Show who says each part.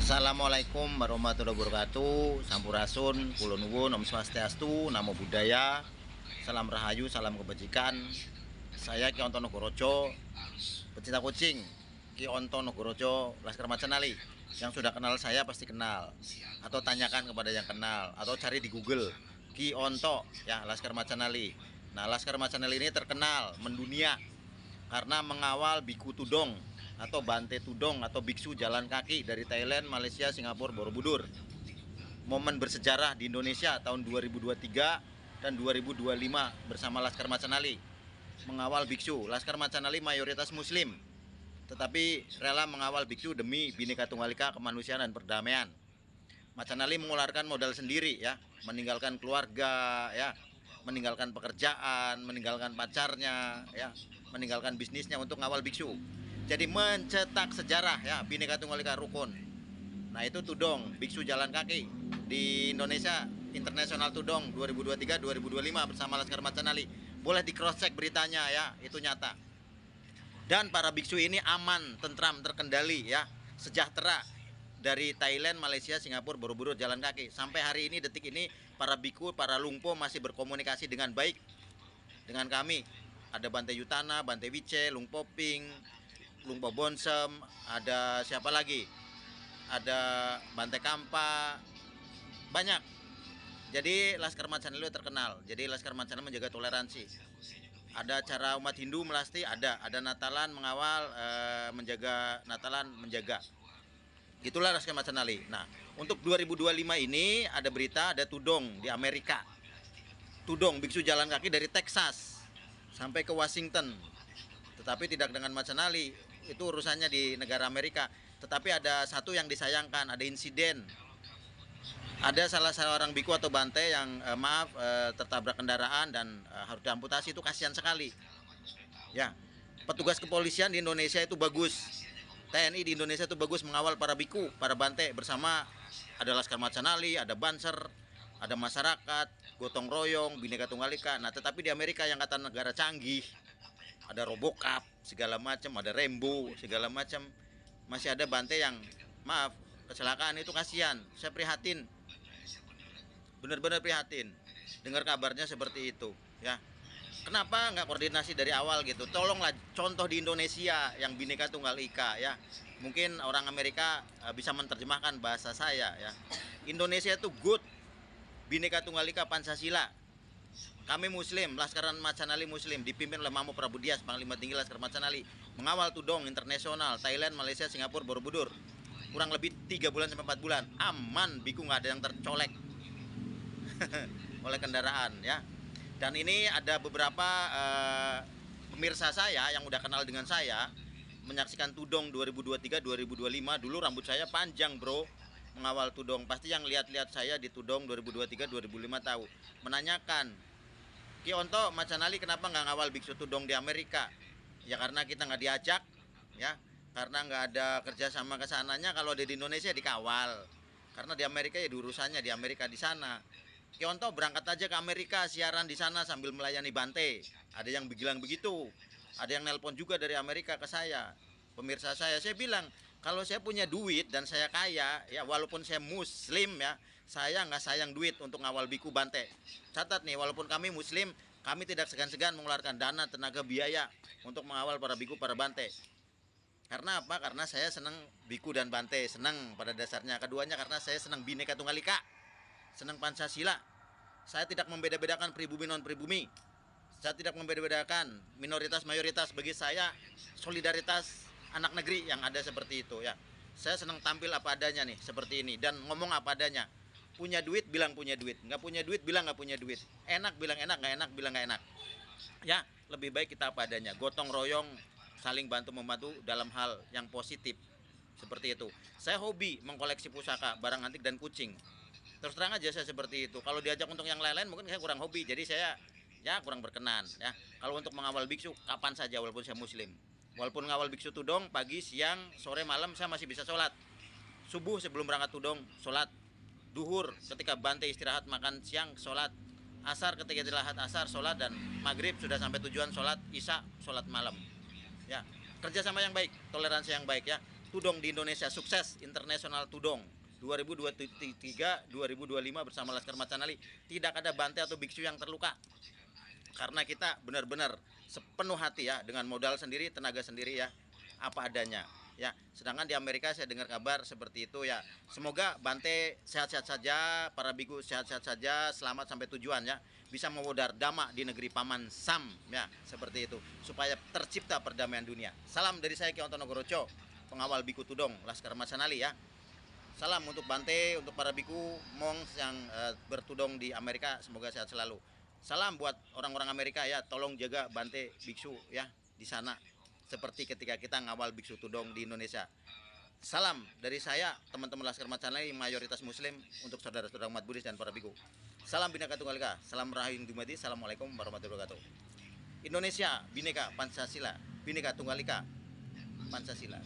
Speaker 1: Assalamualaikum warahmatullahi wabarakatuh. Sampurasun, kula nuwun, Om Swastiastu, Namo Buddhaya, salam rahayu, salam kebajikan. Saya Ki Onto Nogorojo, pecinta kucing. Ki Onto Nogorojo, Laskar Macanali. Yang sudah kenal saya pasti kenal, atau tanyakan kepada yang kenal, atau cari di Google Ki Onto, ya, Laskar Macanali. Nah, Laskar Macanali ini terkenal mendunia karena mengawal biku tudong atau bante tudong atau biksu jalan kaki dari Thailand, Malaysia, Singapura, Borobudur. Momen bersejarah di Indonesia tahun 2023 dan 2025 bersama Laskar Macanali mengawal biksu. Laskar Macanali mayoritas muslim, tetapi rela mengawal biksu demi Bhinneka Tunggal Ika, kemanusiaan dan perdamaian. Macanali mengeluarkan modal sendiri, ya, meninggalkan keluarga, ya, meninggalkan pekerjaan, meninggalkan pacarnya, ya, meninggalkan bisnisnya untuk ngawal biksu. Jadi mencetak sejarah, ya, Bhinneka Tunggal Ika rukun. Nah, itu tudong biksu jalan kaki di Indonesia International Tudong 2023-2025 bersama Laskar Macanali. Boleh di cross check beritanya, ya, itu nyata. Dan para biksu ini aman, tentram, terkendali, ya, sejahtera dari Thailand, Malaysia, Singapura, Borobudur jalan kaki. Sampai hari ini, detik ini, para biku, para lungpo masih berkomunikasi dengan baik dengan kami. Ada Bante Yutana, Bante Wice, Lungpo Ping, Lungpo Bonsem, ada siapa lagi? Ada Bante Kampa, banyak. Jadi Laskar Macanali terkenal. Jadi Laskar Macanali menjaga toleransi. Ada cara umat Hindu melasti, ada Natalan mengawal, menjaga Natalan, menjaga. Itulah Laskar Macanali. Nah, untuk 2025 ini ada berita, ada tudong di Amerika. Tudong biksu jalan kaki dari Texas sampai ke Washington. Tetapi tidak dengan Macanali, itu urusannya di negara Amerika. Tetapi ada satu yang disayangkan, ada insiden. Ada salah seorang biku atau bante yang tertabrak kendaraan dan harus diamputasi. Itu kasihan sekali. Ya, petugas kepolisian di Indonesia itu bagus. TNI di Indonesia itu bagus mengawal para biku, para bante bersama. Ada Laskar Macanali, ada Banser, ada masyarakat, gotong royong, Bhinneka Tunggal Ika. Nah, tetapi di Amerika yang kata negara canggih, ada Robocop segala macam, ada Rembo segala macam, masih ada bante yang maaf kecelakaan. Itu kasihan, saya prihatin, benar-benar prihatin dengar kabarnya seperti itu, ya. Kenapa nggak koordinasi dari awal gitu? Tolonglah contoh di Indonesia yang Bhinneka Tunggal Ika, ya. Mungkin orang Amerika bisa menerjemahkan bahasa saya, ya. Indonesia itu good, Bhinneka Tunggal Ika, Pancasila. Kami Muslim, Laskar Macanali Muslim, dipimpin oleh Mamo Prabudias, Panglima Tinggi Laskar Macanali, mengawal tudong internasional Thailand, Malaysia, Singapura, Borobudur. Kurang lebih 3 bulan sampai 4 bulan. Aman, biku nggak ada yang tercolek oleh kendaraan, ya. Dan ini ada beberapa pemirsa saya yang udah kenal dengan saya, menyaksikan tudong 2023-2025. Dulu rambut saya panjang, bro, mengawal tudong. Pasti yang lihat-lihat saya di tudong 2023-2005 tahu. Menanyakan, Ki Onto Macanali kenapa nggak ngawal biksu tudong di Amerika? Ya karena kita nggak diajak, ya, karena nggak ada kerjasama kesananya. Kalau di Indonesia dikawal, karena di Amerika ya diurusannya di Amerika di sana. Ki Onto berangkat aja ke Amerika, siaran di sana sambil melayani bante. Ada yang bilang begitu, ada yang nelpon juga dari Amerika ke saya, pemirsa saya bilang, kalau saya punya duit dan saya kaya, ya, walaupun saya Muslim, ya, saya nggak sayang duit untuk ngawal biku bante. Catat nih, walaupun kami Muslim, kami tidak segan-segan mengeluarkan dana, tenaga, biaya untuk mengawal para biku, para bante. Karena apa? Karena saya senang biku dan bante, senang pada dasarnya. Keduanya karena saya senang Bhinneka Tunggal Ika, senang Pancasila. Saya tidak membeda-bedakan pribumi non pribumi. Saya tidak membeda-bedakan minoritas mayoritas. Bagi saya solidaritas anak negeri yang ada seperti itu, ya. Saya senang tampil apa adanya nih, seperti ini, dan ngomong apa adanya. Punya duit bilang punya duit, nggak punya duit bilang nggak punya duit, enak bilang enak, nggak enak bilang nggak enak, ya. Lebih baik kita apa adanya, gotong royong, saling bantu membantu dalam hal yang positif, seperti itu. Saya hobi mengkoleksi pusaka, barang antik dan kucing. Terus terang aja saya seperti itu. Kalau diajak untuk yang lain-lain mungkin saya kurang hobi, jadi saya, ya, kurang berkenan, ya. Kalau untuk mengawal biksu kapan saja, walaupun saya Muslim. Walaupun ngawal biksu tudong pagi, siang, sore, malam saya masih bisa sholat. Subuh sebelum berangkat tudong sholat, duhur ketika bante istirahat makan siang sholat, asar ketika istirahat asar sholat, dan maghrib sudah sampai tujuan sholat isya, sholat malam, ya. Kerjasama yang baik, toleransi yang baik, ya. Tudong di Indonesia sukses, Internasional Tudong 2023-2025 bersama Laskar Macanali. Tidak ada bante atau biksu yang terluka. Karena kita benar-benar sepenuh hati ya, dengan modal sendiri, tenaga sendiri ya, apa adanya ya. Sedangkan di Amerika saya dengar kabar seperti itu ya. Semoga bante sehat-sehat saja, para biku sehat-sehat saja, selamat sampai tujuan ya. Bisa membawa dhamma di negeri Paman Sam ya, seperti itu, supaya tercipta perdamaian dunia. Salam dari saya Ki Ontono Goroco, pengawal biku Tudong Laskar Macanali ya. Salam untuk bante, untuk para biku monks yang bertudong di Amerika, semoga sehat selalu. Salam buat orang-orang Amerika ya, tolong jaga bante biksu ya di sana, seperti ketika kita ngawal biksu tudong di Indonesia. Salam dari saya, teman-teman Laskar Macanali mayoritas muslim, untuk saudara-saudara umat Buddhis dan para biku. Salam Bhinneka Tunggal Ika, salam Rahayu Dumadi, assalamualaikum warahmatullahi wabarakatuh. Indonesia Bhinneka Pancasila, Bhinneka Tunggal Ika, Pancasila.